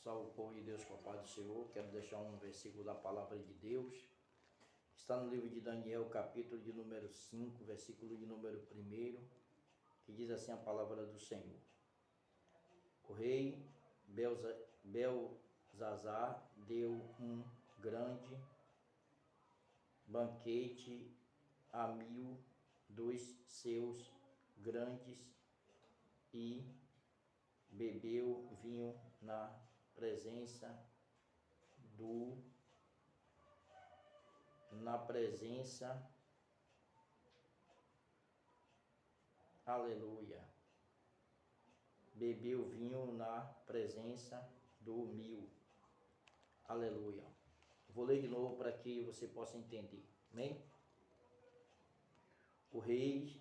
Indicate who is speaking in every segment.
Speaker 1: Salve o povo de Deus com a paz do Senhor. Quero deixar um versículo da palavra de Deus. Está no livro de Daniel, capítulo de número 5, versículo de número 1, que diz assim a palavra do Senhor. O rei Belzazar deu um grande banquete a 1000 dos seus grandes e bebeu vinho na presença aleluia, bebeu vinho na presença do 1000, aleluia. Vou ler de novo para que você possa entender, amém? O rei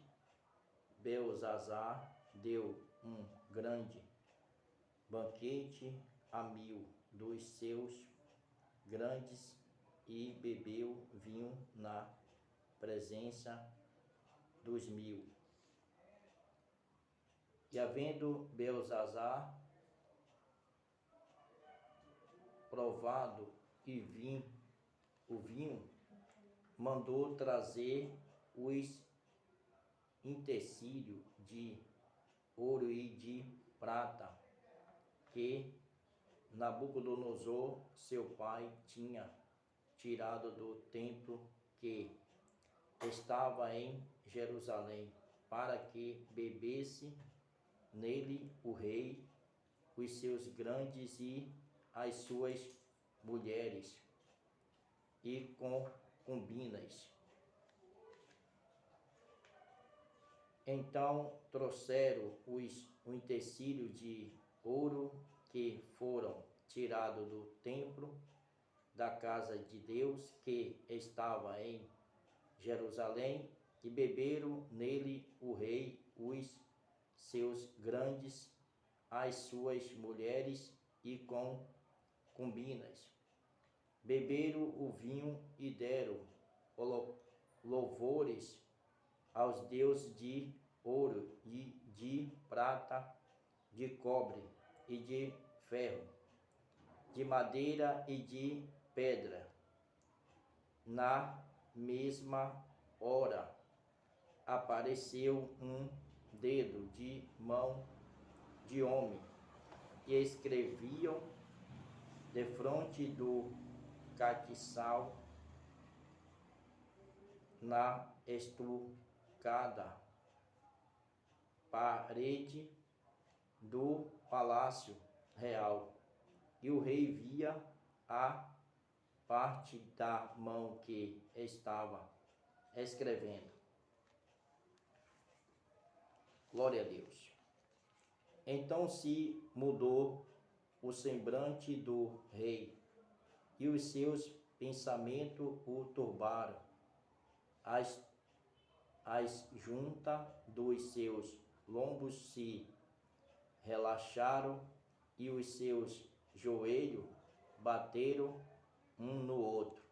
Speaker 1: Belzazar deu um grande banquete a 1000 dos seus grandes e bebeu vinho na presença dos 1000. E havendo Belzazar provado o vinho, mandou trazer os utensílios de ouro e de prata que Nabucodonosor, seu pai, tinha tirado do templo que estava em Jerusalém, para que bebesse nele o rei, os seus grandes e as suas mulheres e concubinas. Então trouxeram os utensílios de ouro que foram tirados do templo da casa de Deus que estava em Jerusalém, e beberam nele o rei, os seus grandes, as suas mulheres e concubinas. Beberam o vinho e deram louvores aos deuses de ouro e de prata, de cobre e de ferro, de madeira e de pedra. Na mesma hora apareceu um dedo de mão de homem e escreviam defronte do castiçal na estucada parede do palácio real. E o rei via a parte da mão que estava escrevendo. Glória a Deus. Então se mudou o semblante do rei, e os seus pensamentos o turbaram. As juntas dos seus lombos se relaxaram, e os seus joelhos bateram um no outro.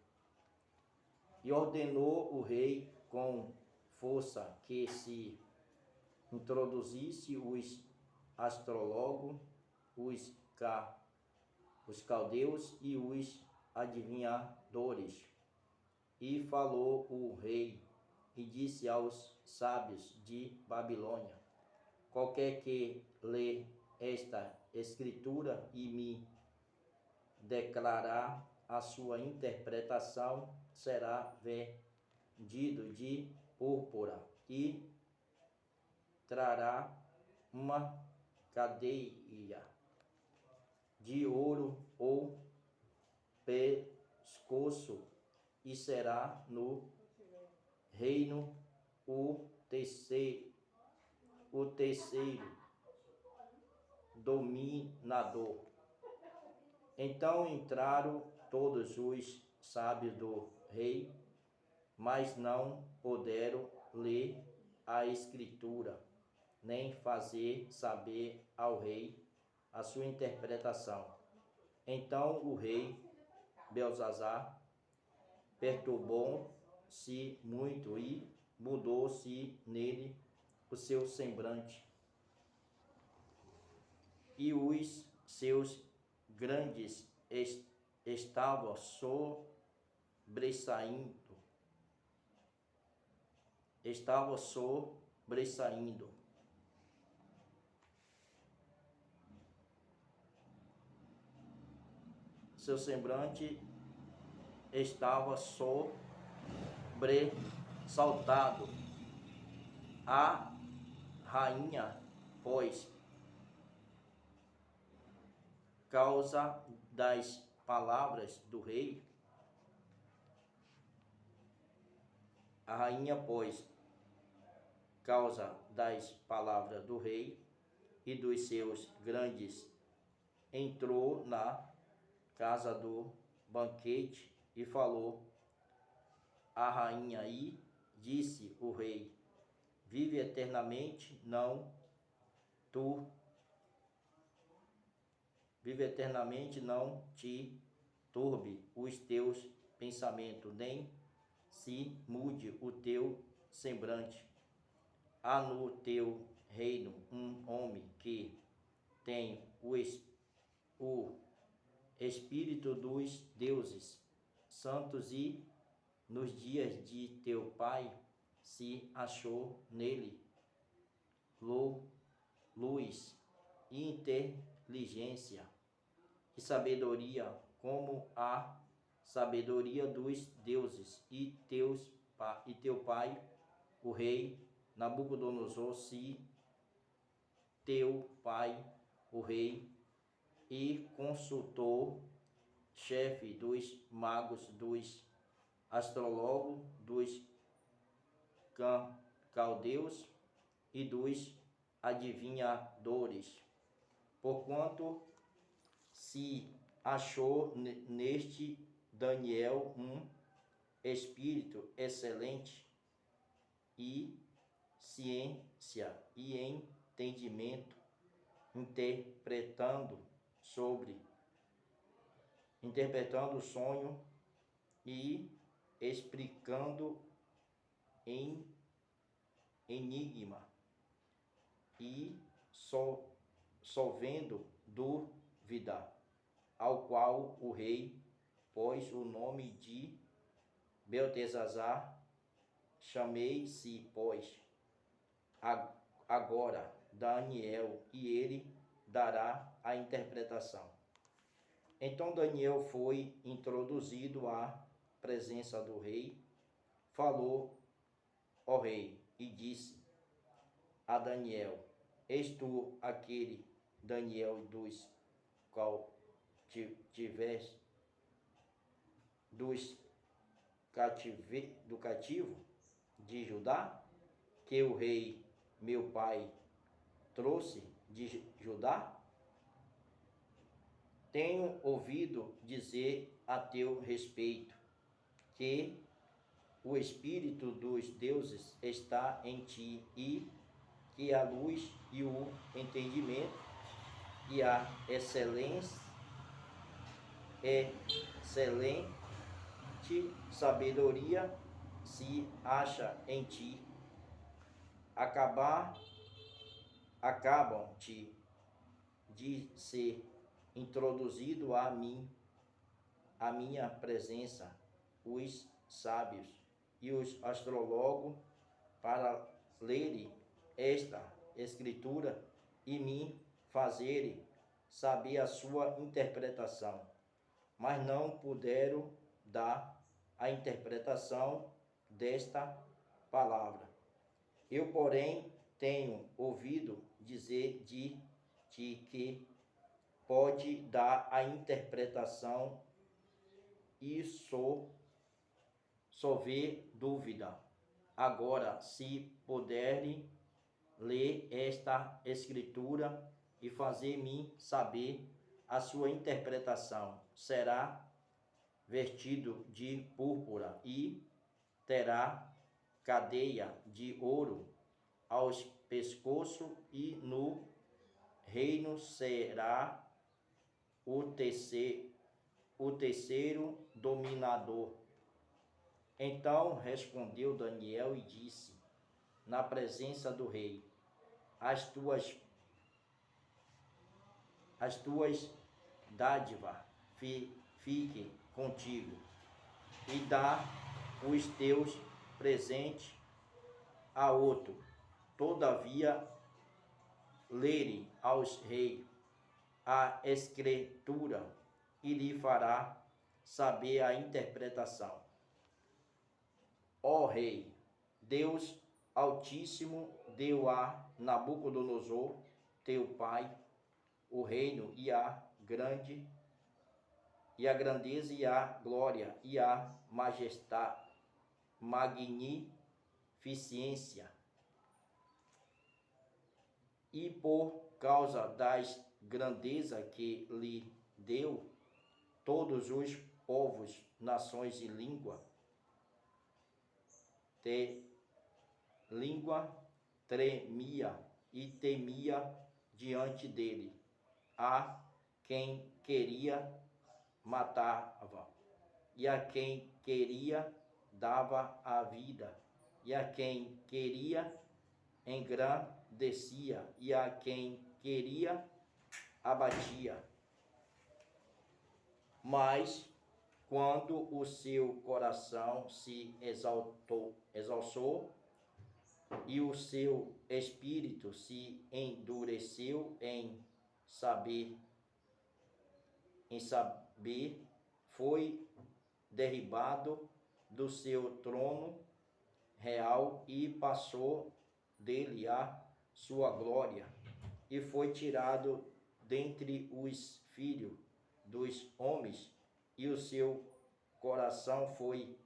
Speaker 1: E ordenou o rei com força que se introduzisse os astrólogos, os caldeus e os adivinhadores. E falou o rei e disse aos sábios de Babilônia: qualquer que lê esta escritura e me declarar a sua interpretação, será vendido de púrpura e trará uma cadeia de ouro ou pescoço, e será no reino o terceiro dominador. Então entraram todos os sábios do rei, mas não puderam ler a escritura, nem fazer saber ao rei a sua interpretação. Então o rei Belzazar perturbou-se muito e mudou-se nele o seu semblante, e os seus grandes estavam sobressaindo. Seu semblante estava sobressaltado. A rainha, pois, causa das palavras do rei, causa das palavras do rei e dos seus grandes, entrou na casa do banquete e falou a rainha e disse o rei: vive eternamente, não te turbe os teus pensamentos, nem se mude o teu semblante. Há no teu reino um homem que tem o Espírito dos deuses santos e nos dias de teu pai se achou nele luz e inteligência e sabedoria como a sabedoria dos deuses e teu pai, o rei Nabucodonosor, se teu pai, o rei, e consultou chefe dos magos, dos astrólogos, dos caldeus e dos adivinhadores, porquanto se achou neste Daniel um espírito excelente e ciência e entendimento, interpretando o sonho e explicando enigma e solvendo dúvida, ao qual o rei pôs o nome de Beltesazar. Chamei-se, pois, agora Daniel, e ele dará a interpretação. Então Daniel foi introduzido à presença do rei, falou ao rei e disse a Daniel: és tu aquele Daniel dos qual tiveste do cativo de Judá, que o rei meu pai trouxe de Judá? Tenho ouvido dizer a teu respeito que o Espírito dos deuses está em ti e que a luz e o entendimento e a excelente sabedoria se acha em ti. Acabam-te de ser introduzido a minha presença os sábios e os astrólogos para lerem esta escritura e me fazerem saber a sua interpretação, mas não puderam dar a interpretação desta palavra. Eu, porém, tenho ouvido dizer de ti que pode dar a interpretação e solver dúvida. Agora, se puderem ler esta escritura e fazer-me saber a sua interpretação, será vestido de púrpura e terá cadeia de ouro aos pescoços, e no reino será o terceiro dominador. Então respondeu Daniel e disse na presença do rei: as tuas dádiva fique contigo, e dá os teus presentes a outro. Todavia, lere aos reis a escritura e lhe fará saber a interpretação. Ó rei, Deus Altíssimo deu a Nabucodonosor, teu pai, o reino e a grandeza e a glória e a majestade, magnificência. E por causa das grandezas que lhe deu, todos os povos, nações e língua tremia e temia diante dele. A quem queria matava, e a quem queria dava a vida, e a quem queria engrandecia, e a quem queria abatia. Mas quando o seu coração se exalçou e o seu espírito se endureceu em saber, foi derribado do seu trono real e passou dele a sua glória, e foi tirado dentre os filhos dos homens, e o seu coração foi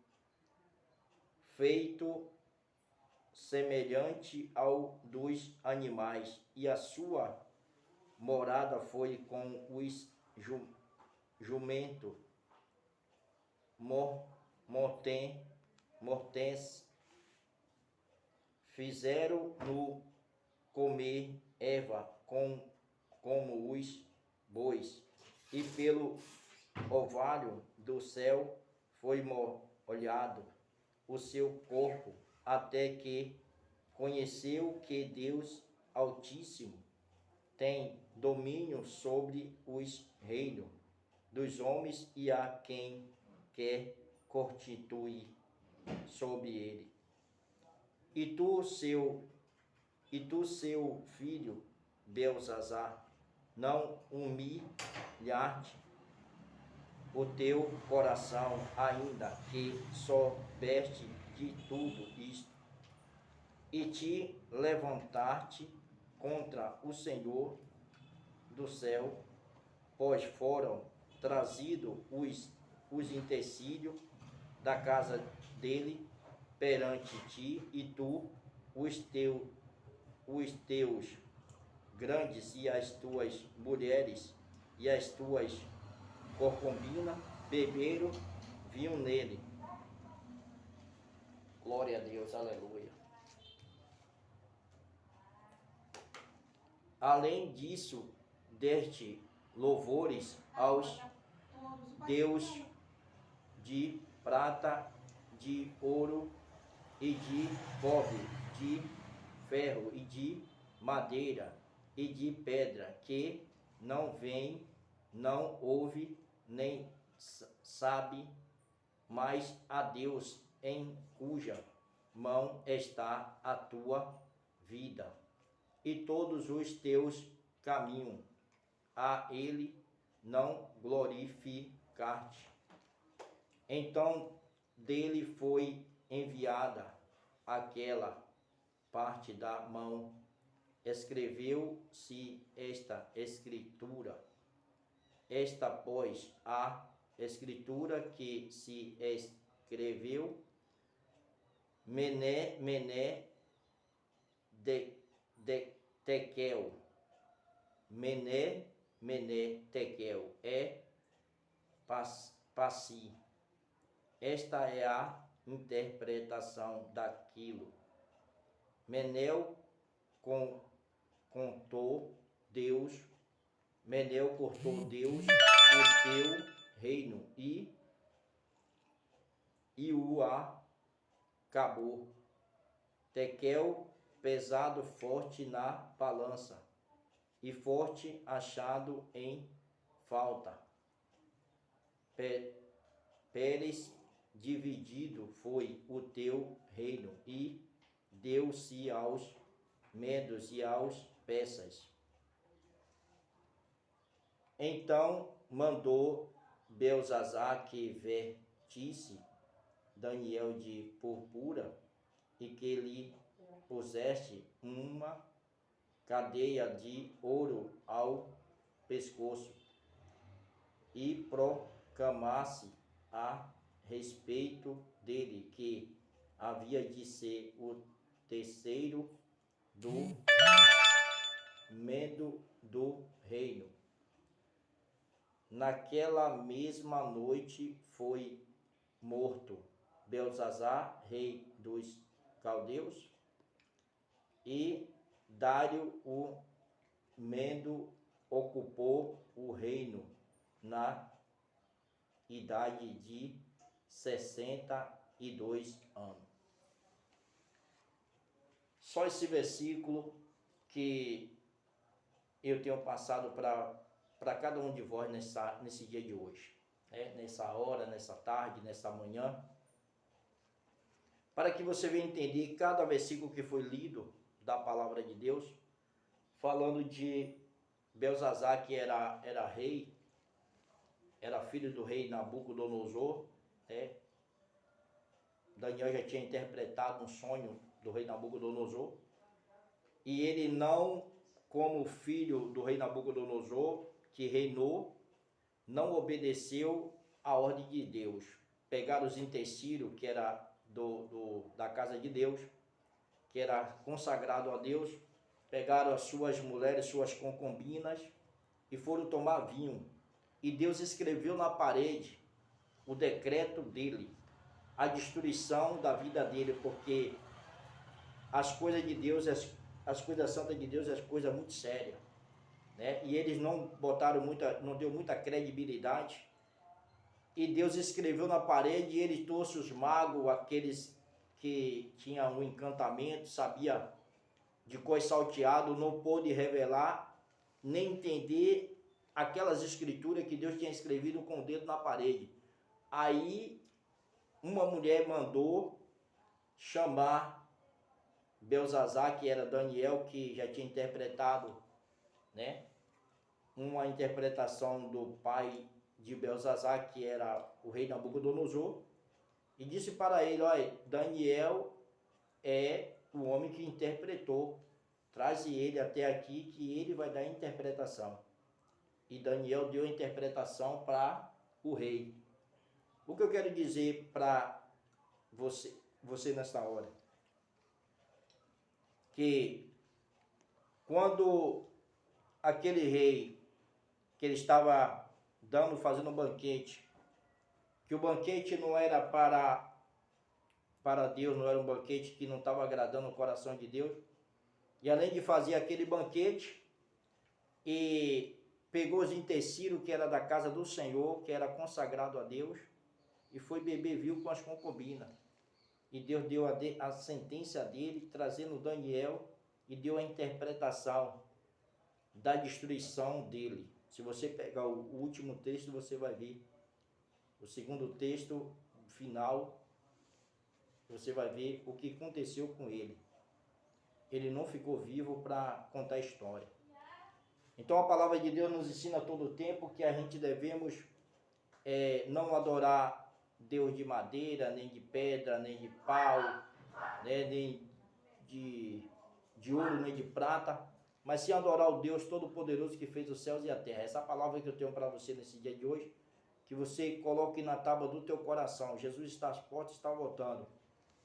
Speaker 1: feito semelhante ao dos animais, e a sua morada foi com os jumentos mortens. Fizeram-no comer erva como os bois, e pelo orvalho do céu foi molhado o seu corpo, até que conheceu que Deus Altíssimo tem domínio sobre os reinos dos homens, e a quem quer constituir sobre ele. E tu, seu filho Belzazar, não humilhaste o teu coração, ainda que soubeste de tudo isto, e te levantaste contra o Senhor do céu, pois foram trazidos os utensílios da casa dele perante ti, e tu, os teus grandes e as tuas mulheres e as tuas concubinas beberam vinho nele. Glória a Deus, aleluia. Além disso, deste louvores aos Deus de prata, de ouro e de cobre, de ferro e de madeira e de pedra, que não vem, não ouve, nem sabe, mas a Deus em cuja mão está a tua vida e todos os teus caminhos, a ele não glorificar-te. Então dele foi enviada aquela parte da mão. Escreveu-se esta escritura. Esta, pois, a escritura que se escreveu, Mené, Tekel. Mené, Tekel é Passi. Esta é a interpretação daquilo. Meneu cortou Deus o teu reino e o acabou. Tekel, pesado forte na balança, e forte achado em falta. Pérez, dividido foi o teu reino, e deu-se aos medos e aos persas. Então mandou Belzazar que vestisse Daniel de purpura e que lhe puseste uma cadeia de ouro ao pescoço e proclamasse a respeito dele que havia de ser o terceiro do medo do reino. Naquela mesma noite foi morto Belzazar, rei dos caldeus, e Dário o Medo ocupou o reino na idade de 62 anos. Só esse versículo que eu tenho passado para cada um de vós nesse dia de hoje, nessa hora, nessa tarde, nessa manhã, para que você venha entender cada versículo que foi lido da palavra de Deus, falando de Belzazar, que era rei, era filho do rei Nabucodonosor. Daniel já tinha interpretado um sonho do rei Nabucodonosor, e ele não, como filho do rei Nabucodonosor, que reinou, não obedeceu a ordem de Deus. Pegaram os utensílios que era da casa de Deus, que era consagrado a Deus, pegaram as suas mulheres, suas concubinas, e foram tomar vinho. E Deus escreveu na parede o decreto dele, a destruição da vida dele, porque as coisas de Deus, as coisas santas de Deus, é coisa muito séria, E eles não deu muita credibilidade. E Deus escreveu na parede, e ele trouxe os magos, aqueles que tinham um encantamento, sabia de cor salteado, não pôde revelar, nem entender aquelas escrituras que Deus tinha escrevido com o dedo na parede. Aí uma mulher mandou chamar Belzazar, que era Daniel, que já tinha interpretado, uma interpretação do pai de Belzazar, que era o rei Nabucodonosor, e disse para ele: olha, Daniel é o homem que interpretou, traze ele até aqui que ele vai dar a interpretação. E Daniel deu a interpretação para o rei. O que eu quero dizer para você nesta hora? Que quando aquele rei, que ele estava fazendo um banquete, que o banquete não era para Deus, não era um banquete que não estava agradando o coração de Deus, e além de fazer aquele banquete, e pegou os utensílios que era da casa do Senhor, que era consagrado a Deus, e foi beber vinho com as concubinas. E Deus deu a sentença dele, trazendo Daniel, e deu a interpretação da destruição dele. Se você pegar o último texto, você vai ver. O segundo texto, final, você vai ver o que aconteceu com ele. Ele não ficou vivo para contar a história. Então a palavra de Deus nos ensina todo o tempo que a gente devemos não adorar Deus de madeira, nem de pedra, nem de pau, nem de ouro, nem de prata, mas sim adorar o Deus Todo-Poderoso que fez os céus e a terra. Essa palavra que eu tenho para você nesse dia de hoje, que você coloque na tábua do teu coração. Jesus está às portas, está voltando.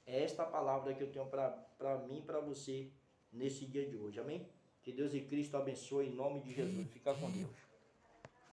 Speaker 1: É esta palavra que eu tenho para mim e para você nesse dia de hoje. Amém? Que Deus e Cristo abençoe em nome de Jesus. Fica com Deus.